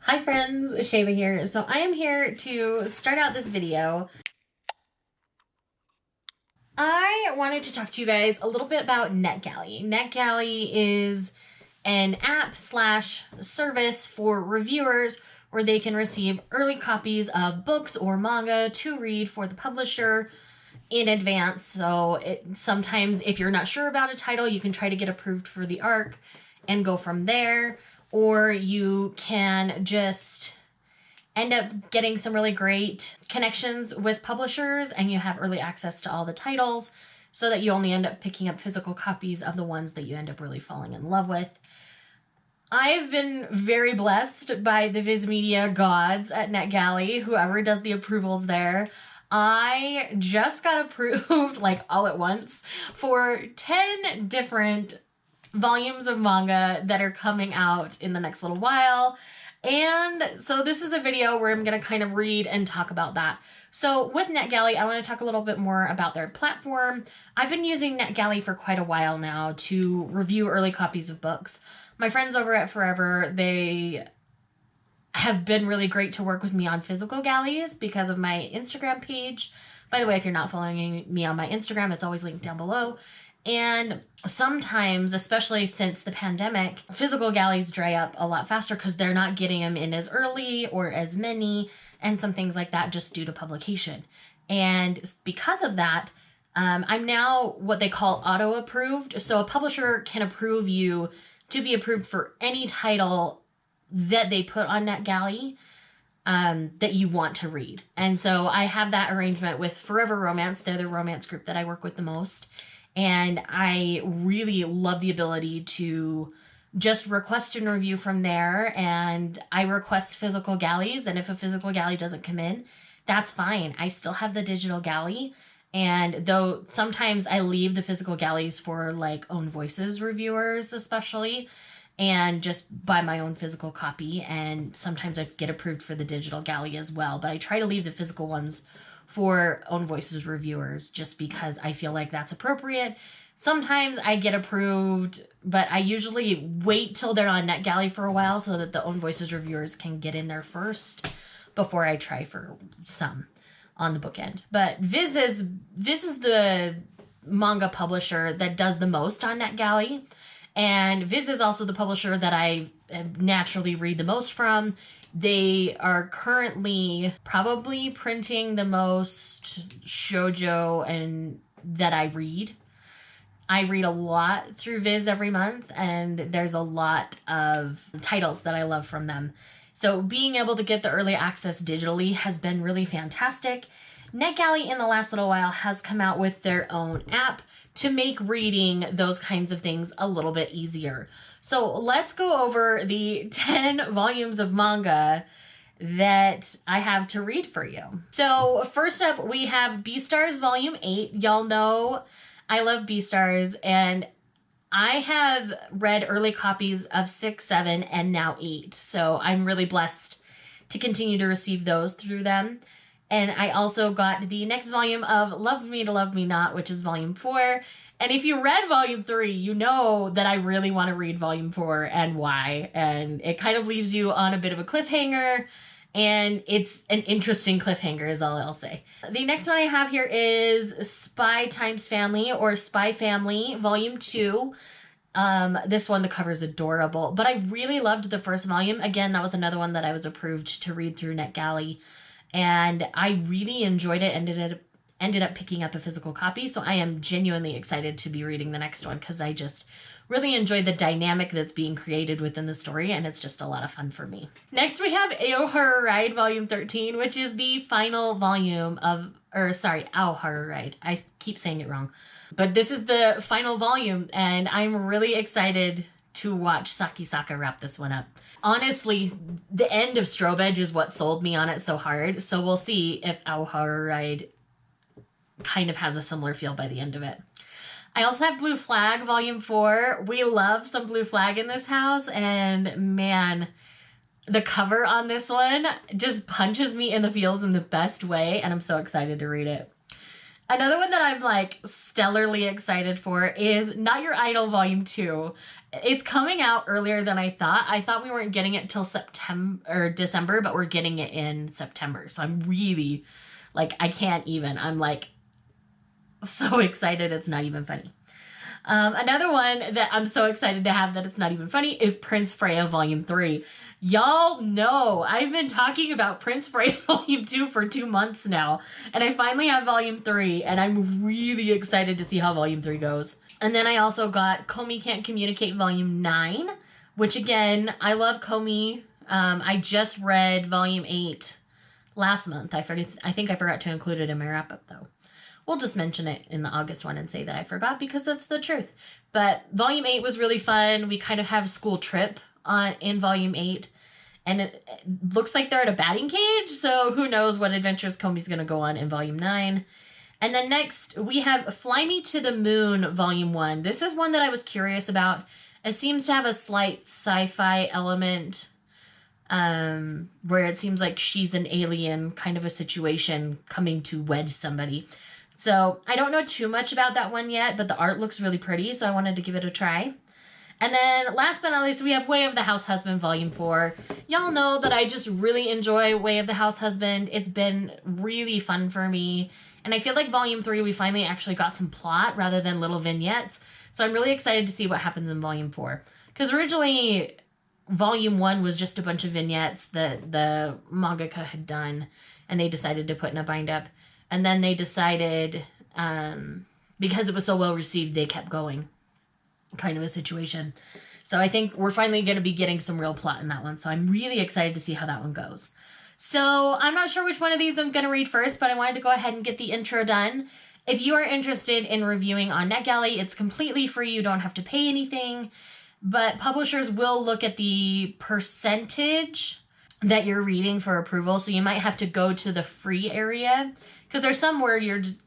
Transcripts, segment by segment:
Hi friends, Shayla here. So I am here to start out this video. I wanted to talk to you guys a little bit about Netgalley. Netgalley is an app slash service for reviewers where they can receive early copies of books or manga to read for the publisher in advance. So sometimes if you're not sure about a title, you can try to get approved for the arc and go from there. Or you can just end up getting some really great connections with publishers and you have early access to all the titles so that you only end up picking up physical copies of the ones that you end up really falling in love with. I've been very blessed by the Viz Media gods at Netgalley, whoever does the approvals there. I just got approved, like all at once, for 10 different volumes of manga that are coming out in the next little while. And so this is a video where I'm going to kind of read and talk about that. So with Netgalley, I want to talk a little bit more about their platform. I've been using Netgalley for quite a while now to review early copies of books. My friends over at Forever, they have been really great to work with me on physical galleys because of my Instagram page. By the way, if you're not following me on my Instagram, it's always linked down below. And sometimes, especially since the pandemic, physical galleys dry up a lot faster because they're not getting them in as early or as many and some things like that just due to publication. And because of that, I'm now what they call auto-approved. So a publisher can approve you to be approved for any title that they put on Netgalley that you want to read. And so I have that arrangement with Forever Romance. They're the romance group that I work with the most. And I really love the ability to just request and review from there. And I request physical galleys. And if a physical galley doesn't come in, that's fine. I still have the digital galley. And though sometimes I leave the physical galleys for like Own Voices reviewers, especially, and just buy my own physical copy. And sometimes I get approved for the digital galley as well. But I try to leave the physical ones for Own Voices reviewers just because I feel like that's appropriate. Sometimes I get approved, but I usually wait till they're on Netgalley for a while so that the Own Voices reviewers can get in there first before I try for some on the bookend. But Viz is the manga publisher that does the most on Netgalley. And Viz is also the publisher that I naturally read the most from. They are currently probably printing the most shoujo and that I read. I read a lot through Viz every month, and there's a lot of titles that I love from them. So being able to get the early access digitally has been really fantastic. Netgalley in the last little while has come out with their own app to make reading those kinds of things a little bit easier. So let's go over the 10 volumes of manga that I have to read for you. So first up, we have Beastars Volume 8. Y'all know I love Beastars, and I have read early copies of 6, 7, and now 8. So I'm really blessed to continue to receive those through them. And I also got the next volume of Love Me to Love Me Not, which is Volume 4. And if you read Volume 3, you know that I really want to read Volume 4 and why. And it kind of leaves you on a bit of a cliffhanger. And it's an interesting cliffhanger is all I'll say. The next one I have here is Spy Times Family or Spy Family Volume 2. This one, the cover is adorable. But I really loved the first volume. Again, that was another one that I was approved to read through Netgalley. And I really enjoyed it, ended up picking up a physical copy. So I am genuinely excited to be reading the next one because I just really enjoy the dynamic that's being created within the story, and it's just a lot of fun for me. Next we have Ao Horror Ride Volume 13, which is the final volume of, Ao Horror Ride. I keep saying it wrong. But this is the final volume, and I'm really excited to watch Saki Saka wrap this one up. Honestly, the end of Strobe Edge is what sold me on it so hard, so we'll see if Ao Horror Ride kind of has a similar feel by the end of it. I also have Blue Flag Volume 4. We love some Blue Flag in this house, and man, the cover on this one just punches me in the feels in the best way, and I'm so excited to read it. Another one that I'm like stellarly excited for is Not Your Idol Volume 2. It's coming out earlier than I thought. I thought we weren't getting it till September or December, but we're getting it in September. So I'm really, like, I can't even. I'm like so excited. It's not even funny. Another one that I'm so excited to have that it's not even funny is Prince Freya Volume 3. Y'all know I've been talking about Prince Freya Volume 2 for 2 months now, and I finally have Volume 3, and I'm really excited to see how Volume 3 goes. And then I also got Comey Can't Communicate Volume 9, which again, I love Comey. I just read Volume 8 last month. I think I forgot to include it in my wrap-up, though. We'll just mention it in the August one and say that I forgot because that's the truth. But Volume 8 was really fun. We kind of have a school trip in Volume 8. And it looks like they're at a batting cage. So who knows what adventures Comey's going to go on in Volume 9. And then next we have Fly Me to the Moon Volume 1. This is one that I was curious about. It seems to have a slight sci-fi element where it seems like she's an alien kind of a situation coming to wed somebody. So I don't know too much about that one yet, but the art looks really pretty, so I wanted to give it a try. And then last but not least, we have Way of the House Husband Volume 4. Y'all know that I just really enjoy Way of the House Husband. It's been really fun for me. And I feel like Volume 3, we finally actually got some plot rather than little vignettes. So I'm really excited to see what happens in Volume 4. Because originally, Volume 1 was just a bunch of vignettes that the mangaka had done, and they decided to put in a bind-up. And then they decided, because it was so well received, they kept going, kind of a situation. So I think we're finally going to be getting some real plot in that one. So I'm really excited to see how that one goes. So I'm not sure which one of these I'm going to read first, but I wanted to go ahead and get the intro done. If you are interested in reviewing on Netgalley, it's completely free. You don't have to pay anything. But publishers will look at the percentage that you're reading for approval. So you might have to go to the free area, because there's some where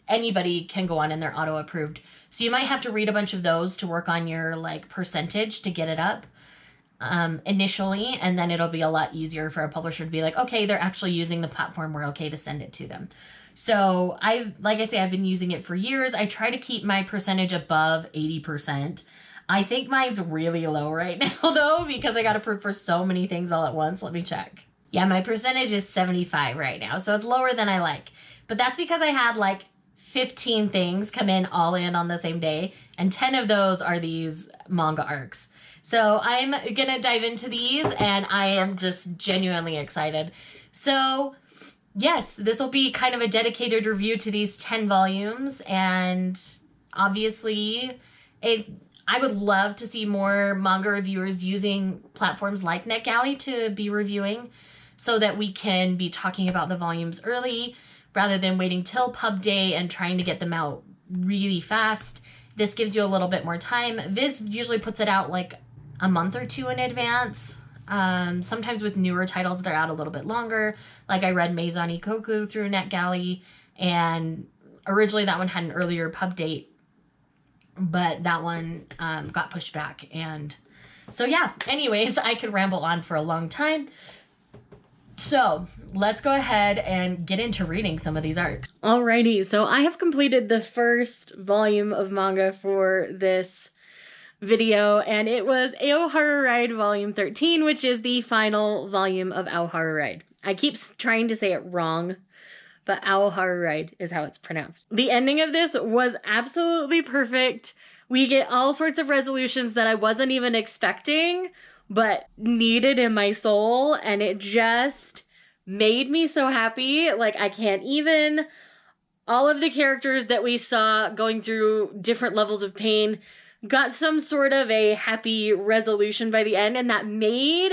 anybody can go on and they're auto approved. So you might have to read a bunch of those to work on your like percentage to get it up initially, and then it'll be a lot easier for a publisher to be like, okay, they're actually using the platform, we're okay to send it to them. So I've been using it for years. I try to keep my percentage above 80%. I think mine's really low right now though, because I got approved for so many things all at once. Let me check. Yeah, my percentage is 75 right now, so it's lower than I like. But that's because I had like 15 things come in all in on the same day, and 10 of those are these manga arcs. So I'm gonna dive into these, and I am just genuinely excited. So yes, this will be kind of a dedicated review to these 10 volumes, and obviously I would love to see more manga reviewers using platforms like Netgalley to be reviewing, so that we can be talking about the volumes early rather than waiting till pub day and trying to get them out really fast. This gives you a little bit more time. Viz usually puts it out like a month or two in advance. Sometimes with newer titles, they're out a little bit longer. Like I read Maison Ikoku through Netgalley, and originally that one had an earlier pub date, but that one got pushed back. And so yeah, anyways, I could ramble on for a long time. So let's go ahead and get into reading some of these arcs. Alrighty, so I have completed the first volume of manga for this video, and it was Aoharu Ride Volume 13, which is the final volume of Aoharu Ride. I keep trying to say it wrong, but Aoharu Ride is how it's pronounced. The ending of this was absolutely perfect. We get all sorts of resolutions that I wasn't even expecting, but needed in my soul, and it just made me so happy. Like, I can't even. All of the characters that we saw going through different levels of pain got some sort of a happy resolution by the end, and that made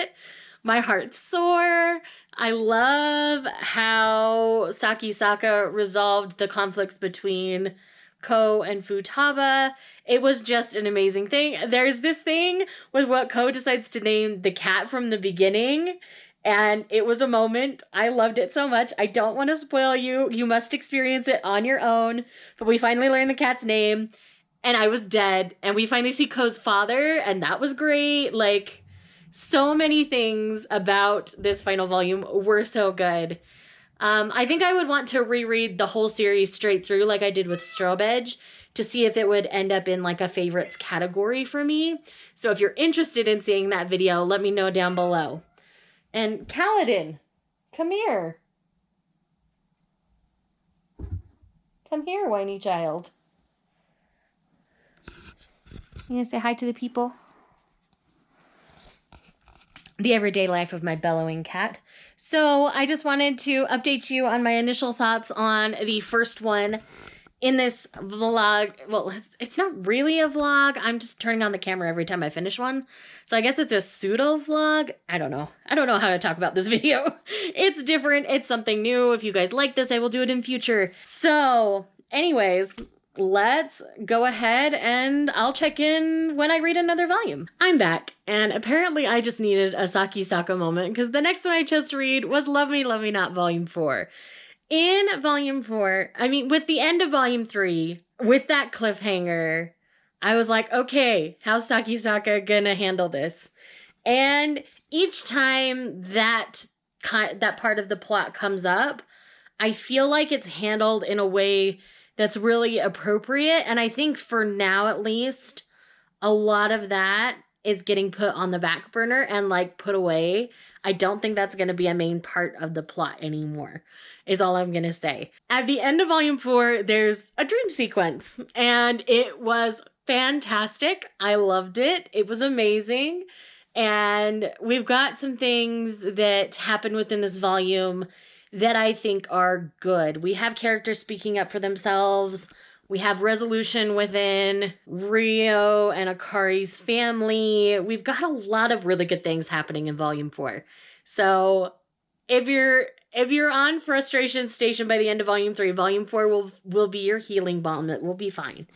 my heart soar. I love how Sakisaka resolved the conflicts between Ko and Futaba. It was just an amazing thing. There's this thing with what Ko decides to name the cat from the beginning, and it was a moment. I loved it so much. I don't want to spoil you. You must experience it on your own. But we finally learned the cat's name, and I was dead. And we finally see Ko's father, and that was great. Like, so many things about this final volume were so good. I think I would want to reread the whole series straight through like I did with Strobe Edge to see if it would end up in like a favorites category for me. So if you're interested in seeing that video, let me know down below. And Kaladin, come here. Come here, whiny child. You gonna say hi to the people? The everyday life of my bellowing cat. So I just wanted to update you on my initial thoughts on the first one in this vlog. Well, it's not really a vlog. I'm just turning on the camera every time I finish one. So I guess it's a pseudo vlog. I don't know. I don't know how to talk about this video. It's different. It's something new. If you guys like this, I will do it in future. So anyways, let's go ahead and I'll check in when I read another volume. I'm back, and apparently I just needed a Saki Saka moment because the next one I chose to read was Love Me, Love Me Not Volume 4. In Volume 4, I mean, with the end of Volume 3, with that cliffhanger, I was like, okay, how's Saki Saka gonna handle this? And each time that part of the plot comes up, I feel like it's handled in a way that's really appropriate. And I think for now, at least, a lot of that is getting put on the back burner and like put away. I don't think that's going to be a main part of the plot anymore, is all I'm going to say. At the end of Volume 4, there's a dream sequence, and it was fantastic. I loved it. It was amazing. And we've got some things that happen within this volume that I think are good. We have characters speaking up for themselves. We have resolution within Rio and Akari's family. We've got a lot of really good things happening in Volume 4. So if you're on frustration station by the end of Volume 3, Volume 4 will be your healing balm. It will be fine.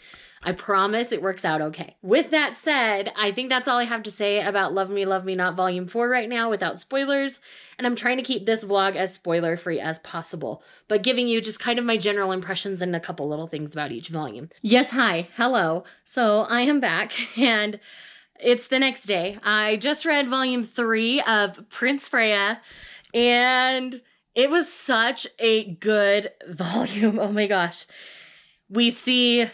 I promise it works out okay. With that said, I think that's all I have to say about Love Me, Love Me Not Volume 4 right now without spoilers. And I'm trying to keep this vlog as spoiler-free as possible, but giving you just kind of my general impressions and a couple little things about each volume. Yes, hi, hello. So I am back, and it's the next day. I just read Volume 3 of Prince Freya, and it was such a good volume. Oh my gosh. We see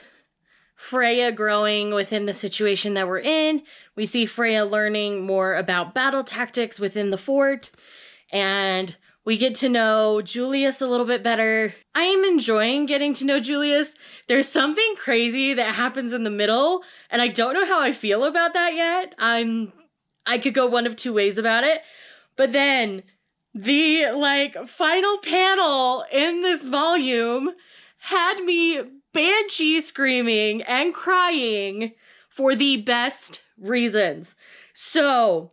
Freya growing within the situation that we're in. We see Freya learning more about battle tactics within the fort. And we get to know Julius a little bit better. I am enjoying getting to know Julius. There's something crazy that happens in the middle, and I don't know how I feel about that yet. I could go one of two ways about it. But then the final panel in this volume had me banshee screaming and crying for the best reasons. So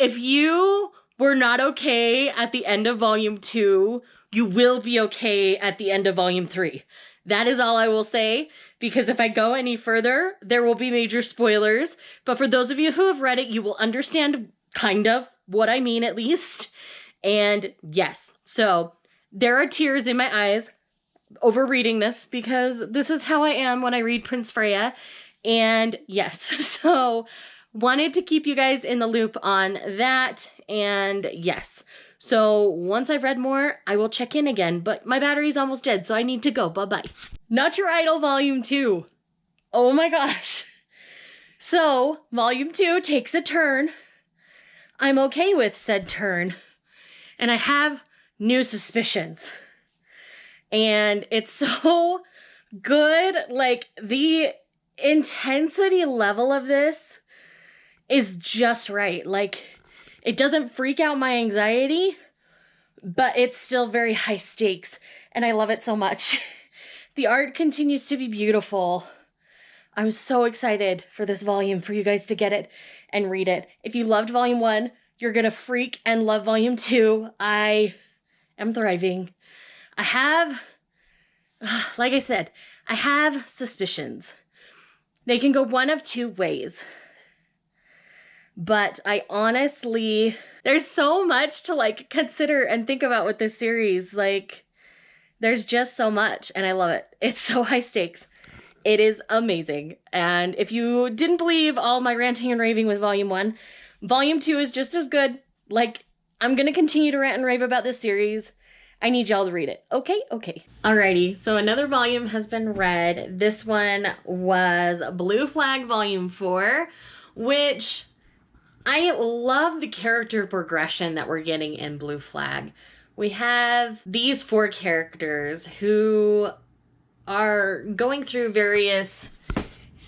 if you were not okay at the end of Volume 2, you will be okay at the end of Volume 3. That is all I will say, because if I go any further, there will be major spoilers. But for those of you who have read it, you will understand kind of what I mean, at least. And yes, so there are tears in my eyes over reading this, because this is how I am when I read Prince Freya. And yes, so wanted to keep you guys in the loop on that. And yes, so once I've read more, I will check in again, but my battery's almost dead, so I need to go. Bye-bye. Not Your Idol Volume 2. Oh my gosh. So Volume 2 takes a turn. I'm okay with said turn, and I have new suspicions. And it's so good. Like, the intensity level of this is just right. Like, it doesn't freak out my anxiety, but it's still very high stakes, and I love it so much. The art continues to be beautiful. I'm so excited for this volume, for you guys to get it and read it. If you loved Volume 1, you're gonna freak and love Volume 2. I am thriving. I have, like I said, I have suspicions. They can go one of two ways. But I honestly, there's so much to consider and think about with this series. There's just so much, and I love it. It's so high stakes. It is amazing. And if you didn't believe all my ranting and raving with Volume 1, Volume 2 is just as good. I'm gonna continue to rant and rave about this series. I need y'all to read it. Okay? Okay. Alrighty, so another volume has been read. This one was Blue Flag Volume 4, which I love the character progression that we're getting in Blue Flag. We have these 4 characters who are going through various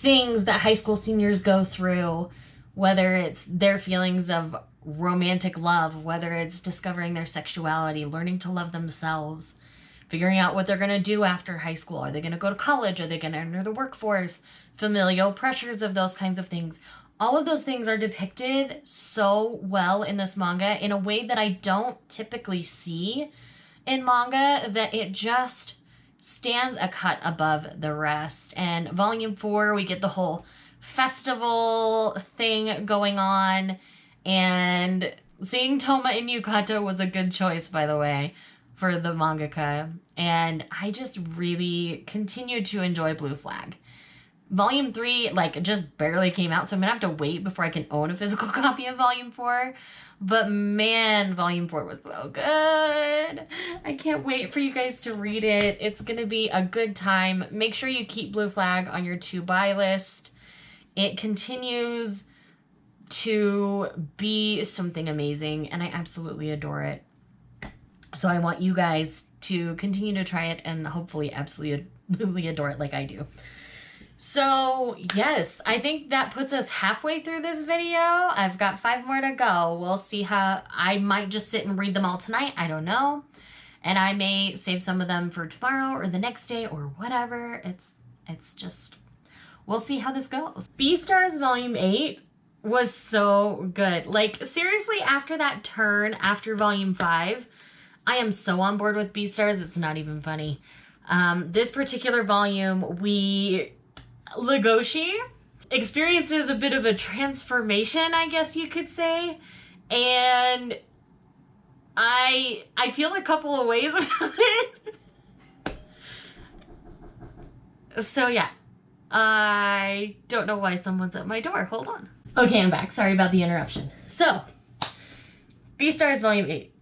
things that high school seniors go through, whether it's their feelings of romantic love, whether it's discovering their sexuality, learning to love themselves, figuring out what they're going to do after high school. Are they going to go to college? Are they going to enter the workforce? Familial pressures of those kinds of things. All of those things are depicted so well in this manga in a way that I don't typically see in manga, that it just stands a cut above the rest. And volume 4, we get the whole festival thing going on, and seeing Toma and Yukata was a good choice, by the way, for the mangaka. And I just really continued to enjoy Blue Flag. Volume 3, like, just barely came out, so I'm gonna have to wait before I can own a physical copy of Volume 4. But man, Volume 4 was so good. I can't wait for you guys to read it. It's gonna be a good time. Make sure you keep Blue Flag on your to-buy list. It continues to be something amazing, and I absolutely adore it. So I want you guys to continue to try it and hopefully absolutely adore it like I do. So yes, I think that puts us halfway through this video. I've got 5 more to go. We'll see how, I might just sit and read them all tonight. I don't know. And I may save some of them for tomorrow or the next day or whatever. It's just, we'll see how this goes. Beastars Volume 8 was so good. Like, seriously, after that turn, after Volume 5, I am so on board with Beastars, it's not even funny. This particular volume, Legoshi experiences a bit of a transformation, I guess you could say. And I feel a couple of ways about it. So yeah, I don't know why someone's at my door. Hold on. Okay, I'm back. Sorry about the interruption. So, Beastars Volume 8.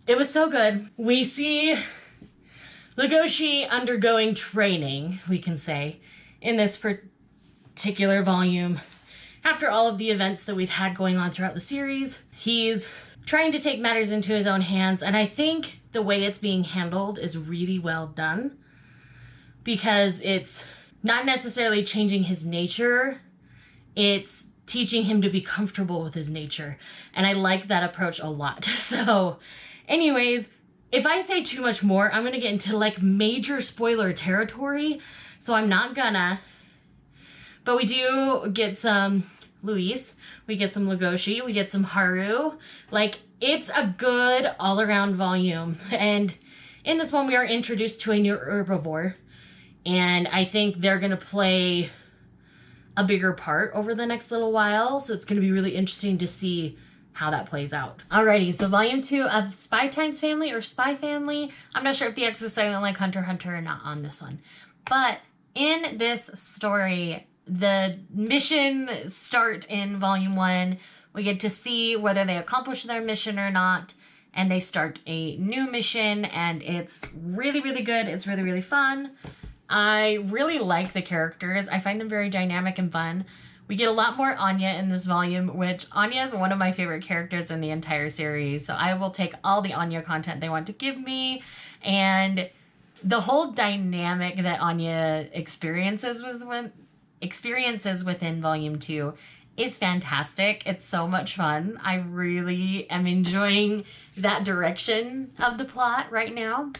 It was so good. We see Legoshi undergoing training, we can say, in this particular volume. After all of the events that we've had going on throughout the series, he's trying to take matters into his own hands, and I think the way it's being handled is really well done, because it's not necessarily changing his nature, it's teaching him to be comfortable with his nature, and I like that approach a lot. So anyways, if I say too much more, I'm gonna get into like major spoiler territory, so I'm not gonna. But we do get some Luis, we get some Legoshi, we get some Haru. Like, it's a good all-around volume. And in this one, we are introduced to a new herbivore, and I think they're gonna play a bigger part over the next little while, so it's gonna be really interesting to see how that plays out. Alrighty, so volume 2 of Spy Times Family or Spy Family. I'm not sure if the X is silent like Hunter x Hunter or not on this one. But in this story, the mission start in volume 1. We get to see whether they accomplish their mission or not, and they start a new mission, and it's really, really good. It's really, really fun. I really like the characters. I find them very dynamic and fun. We get a lot more Anya in this volume, which Anya is one of my favorite characters in the entire series. So I will take all the Anya content they want to give me. And the whole dynamic that Anya experiences within volume 2 is fantastic. It's so much fun. I really am enjoying that direction of the plot right now.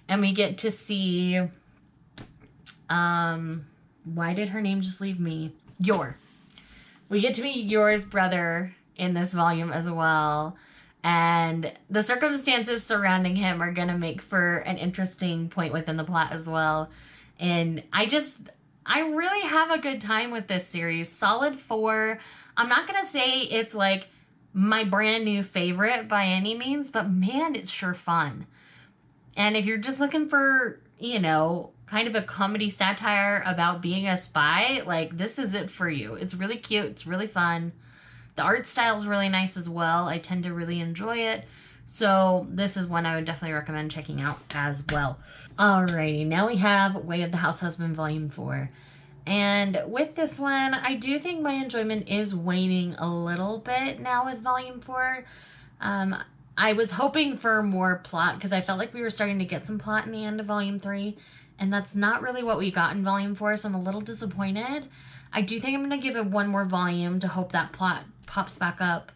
And we get to see, why did her name just leave me? Yor. We get to meet Yor's brother in this volume as well. And the circumstances surrounding him are going to make for an interesting point within the plot as well. And I really have a good time with this series. Solid 4. I'm not going to say it's like my brand new favorite by any means, but man, it's sure fun. And if you're just looking for, you know, kind of a comedy satire about being a spy, like, this is it for you. It's really cute. It's really fun. The art style is really nice as well. I tend to really enjoy it. So this is one I would definitely recommend checking out as well. Alrighty, now we have Way of the House Husband Volume 4. And with this one, I do think my enjoyment is waning a little bit now with Volume 4. I was hoping for more plot because I felt like we were starting to get some plot in the end of Volume 3. And that's not really what we got in Volume 4, so I'm a little disappointed. I do think I'm going to give it one more volume to hope that plot pops back up.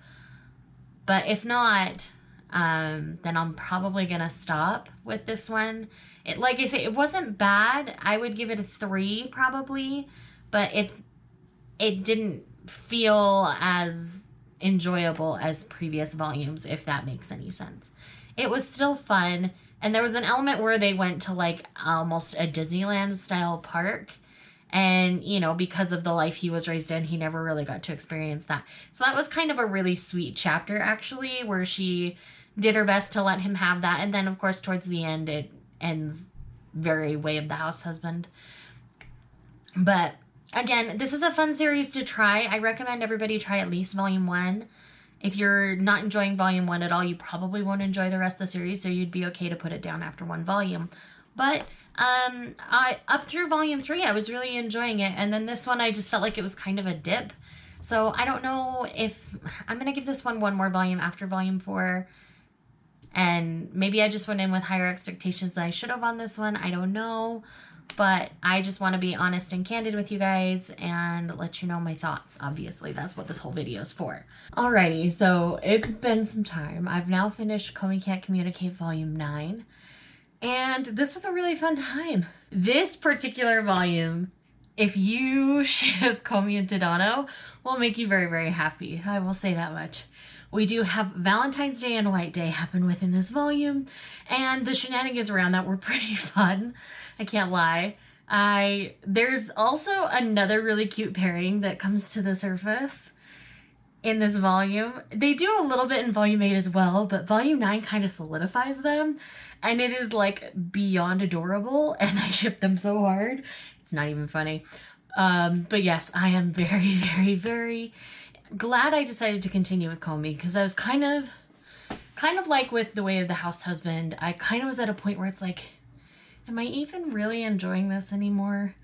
But if not, then I'm probably going to stop with this one. It, like I say, it wasn't bad. I would give it a 3 probably, but it didn't feel as enjoyable as previous volumes, if that makes any sense. It was still fun, and there was an element where they went to like almost a Disneyland style park, and you know, because of the life he was raised in, he never really got to experience that. So that was kind of a really sweet chapter actually, where she did her best to let him have that, and then of course towards the end it ends very Way of the House Husband. But again, this is a fun series to try. I recommend everybody try at least Volume 1. If you're not enjoying Volume 1 at all, you probably won't enjoy the rest of the series, so you'd be okay to put it down after one volume. But up through Volume 3, I was really enjoying it, and then this one I just felt like it was kind of a dip. So I don't know if I'm going to give this one more volume after Volume 4. And maybe I just went in with higher expectations than I should have on this one. I don't know. But I just want to be honest and candid with you guys and let you know my thoughts. Obviously, that's what this whole video is for. Alrighty, so it's been some time. I've now finished Komi Can't Communicate Volume 9. And this was a really fun time. This particular volume, if you ship Komi and Tadano, will make you very, very happy. I will say that much. We do have Valentine's Day and White Day happen within this volume, and the shenanigans around that were pretty fun. I can't lie. There's also another really cute pairing that comes to the surface in this volume. They do a little bit in Volume 8 as well, but Volume 9 kind of solidifies them, and it is like beyond adorable, and I ship them so hard. It's not even funny. But yes, I am very, very, very glad I decided to continue with Komi, because I was kind of like with The Way of the House Husband. I kind of was at a point where it's like, am I even really enjoying this anymore?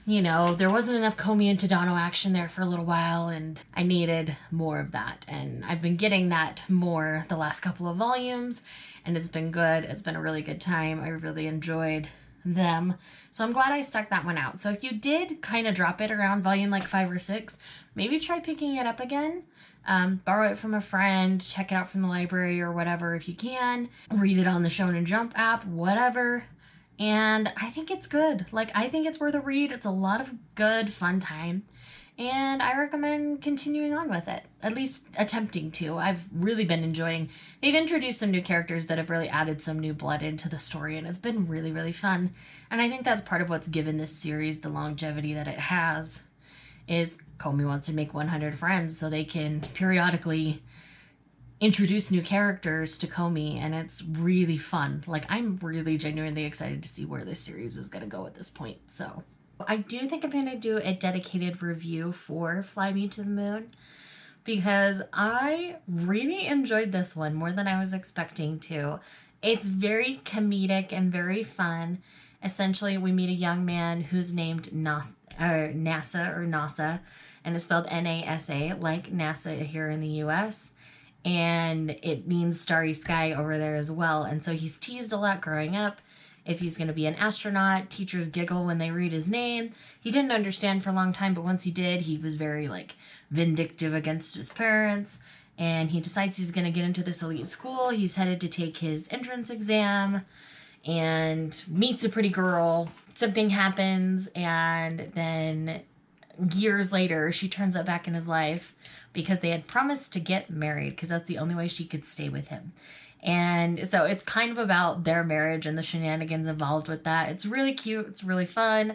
You know, there wasn't enough Komi and Tadano action there for a little while, and I needed more of that. And I've been getting that more the last couple of volumes, and it's been good. It's been a really good time. I really enjoyed them. So I'm glad I stuck that one out. So if you did kind of drop it around volume like 5 or 6, maybe try picking it up again. Borrow it from a friend, check it out from the library or whatever if you can. Read it on the Shonen Jump app, whatever. And I think it's good. Like, I think it's worth a read. It's a lot of good, fun time. And I recommend continuing on with it, at least attempting to. I've really been enjoying. They've introduced some new characters that have really added some new blood into the story, and it's been really, really fun. And I think that's part of what's given this series the longevity that it has, is Komi wants to make 100 friends so they can periodically introduce new characters to Komi, and it's really fun. Like, I'm really genuinely excited to see where this series is going to go at this point, so I do think I'm going to do a dedicated review for Fly Me to the Moon, because I really enjoyed this one more than I was expecting to. It's very comedic and very fun. Essentially, we meet a young man who's named NASA, and it's spelled N-A-S-A, like NASA here in the US. And it means starry sky over there as well. And so he's teased a lot growing up if he's going to be an astronaut. Teachers giggle when they read his name. He didn't understand for a long time, but once he did, he was very like vindictive against his parents. And he decides he's going to get into this elite school. He's headed to take his entrance exam and meets a pretty girl. Something happens, and then years later, she turns up back in his life because they had promised to get married, because that's the only way she could stay with him. And so it's kind of about their marriage and the shenanigans involved with that. It's really cute. It's really fun.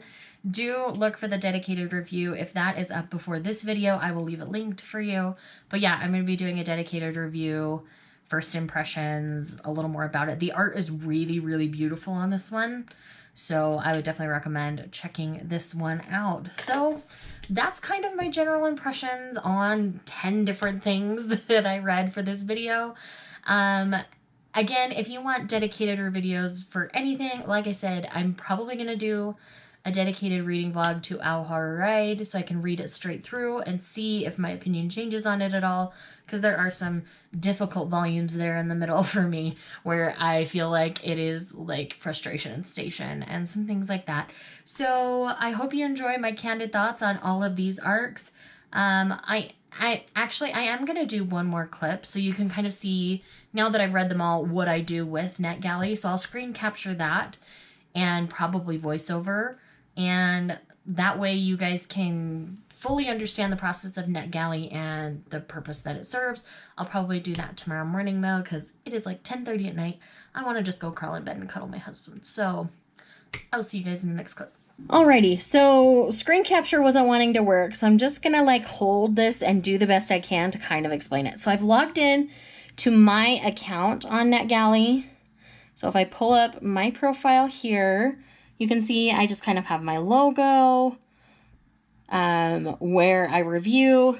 Do look for the dedicated review. If that is up before this video, I will leave it linked for you. But yeah, I'm going to be doing a dedicated review, first impressions, a little more about it. The art is really, really beautiful on this one, so I would definitely recommend checking this one out. So that's kind of my general impressions on 10 different things that I read for this video. Again, if you want dedicated videos for anything, like I said, I'm probably going to do a dedicated reading vlog to Our Horror Ride so I can read it straight through and see if my opinion changes on it at all, because there are some difficult volumes there in the middle for me where I feel like it is like Frustration Station and some things like that. So I hope you enjoy my candid thoughts on all of these arcs. I am going to do one more clip so you can kind of see, now that I've read them all, what I do with Netgalley. So I'll screen capture that and probably voiceover. And that way you guys can fully understand the process of Netgalley and the purpose that it serves. I'll probably do that tomorrow morning though, because it is like 10:30 at night. I want to just go crawl in bed and cuddle my husband. So I'll see you guys in the next clip. Alrighty, so screen capture wasn't wanting to work, so I'm just gonna like hold this and do the best I can to kind of explain it. So I've logged in to my account on Netgalley. So if I pull up my profile here, you can see I just kind of have my logo, where I review.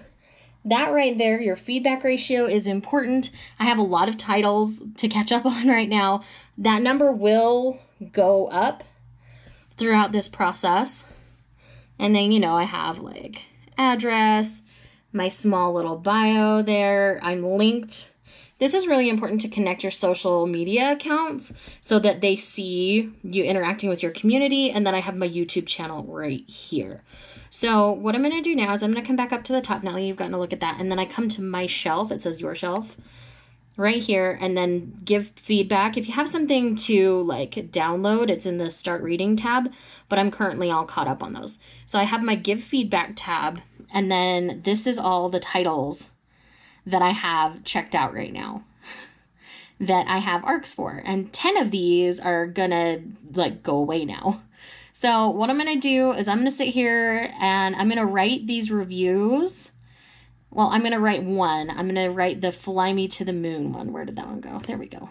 That right there, your feedback ratio is important. I have a lot of titles to catch up on right now. That number will go up throughout this process. And then, you know, I have like address, my small little bio there. I'm linked. This is really important to connect your social media accounts so that they see you interacting with your community. And then I have my YouTube channel right here. So what I'm going to do now is I'm going to come back up to the top. Now you've gotten a look at that. And then I come to my shelf. It says your shelf right here, and then give feedback. If you have something to like download, it's in the start reading tab, but I'm currently all caught up on those. So I have my give feedback tab, and then this is all the titles that I have checked out right now that I have arcs for, and 10 of these are gonna like go away now. So what I'm gonna do is I'm gonna sit here and I'm gonna write these reviews. Well, I'm going to write one. I'm going to write the Fly Me to the Moon one. Where did that one go? There we go.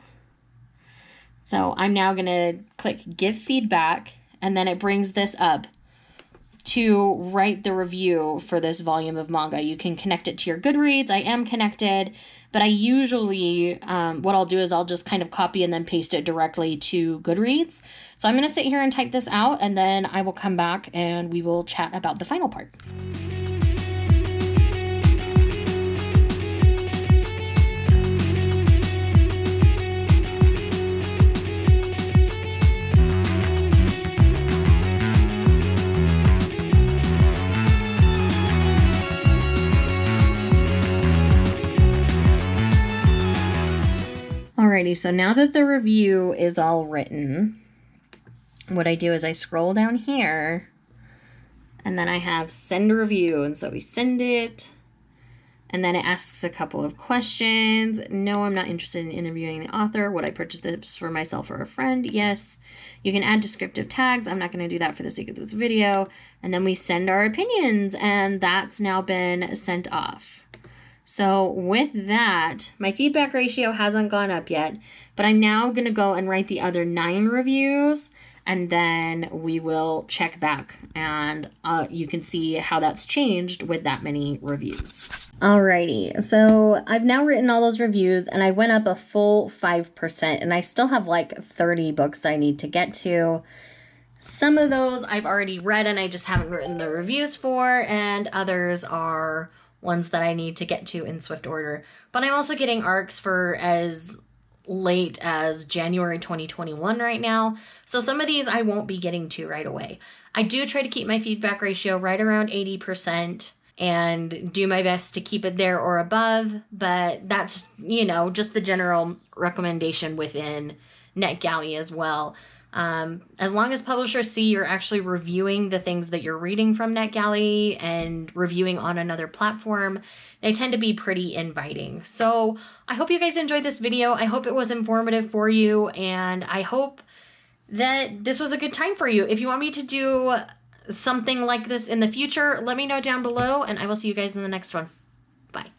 So I'm now going to click Give Feedback, and then it brings this up to write the review for this volume of manga. You can connect it to your Goodreads. I am connected, but I usually, what I'll do is I'll just kind of copy and then paste it directly to Goodreads. So I'm going to sit here and type this out, and then I will come back and we will chat about the final part. Alrighty, so now that the review is all written, what I do is I scroll down here, and then I have send a review, and so we send it, and then it asks a couple of questions. No, I'm not interested in interviewing the author. Would I purchase this for myself or a friend? Yes. You can add descriptive tags. I'm not going to do that for the sake of this video. And then we send our opinions, and that's now been sent off. So with that, my feedback ratio hasn't gone up yet, but I'm now going to go and write the other 9 reviews, and then we will check back, and you can see how that's changed with that many reviews. Alrighty, so I've now written all those reviews, and I went up a full 5%, and I still have like 30 books that I need to get to. Some of those I've already read and I just haven't written the reviews for, and others are ones that I need to get to in swift order. But I'm also getting arcs for as late as January 2021 right now. So some of these I won't be getting to right away. I do try to keep my feedback ratio right around 80% and do my best to keep it there or above. But that's, you know, just the general recommendation within Netgalley as well. As long as publishers see you're actually reviewing the things that you're reading from Netgalley and reviewing on another platform, they tend to be pretty inviting. So I hope you guys enjoyed this video. I hope it was informative for you, and I hope that this was a good time for you. If you want me to do something like this in the future, let me know down below, and I will see you guys in the next one. Bye.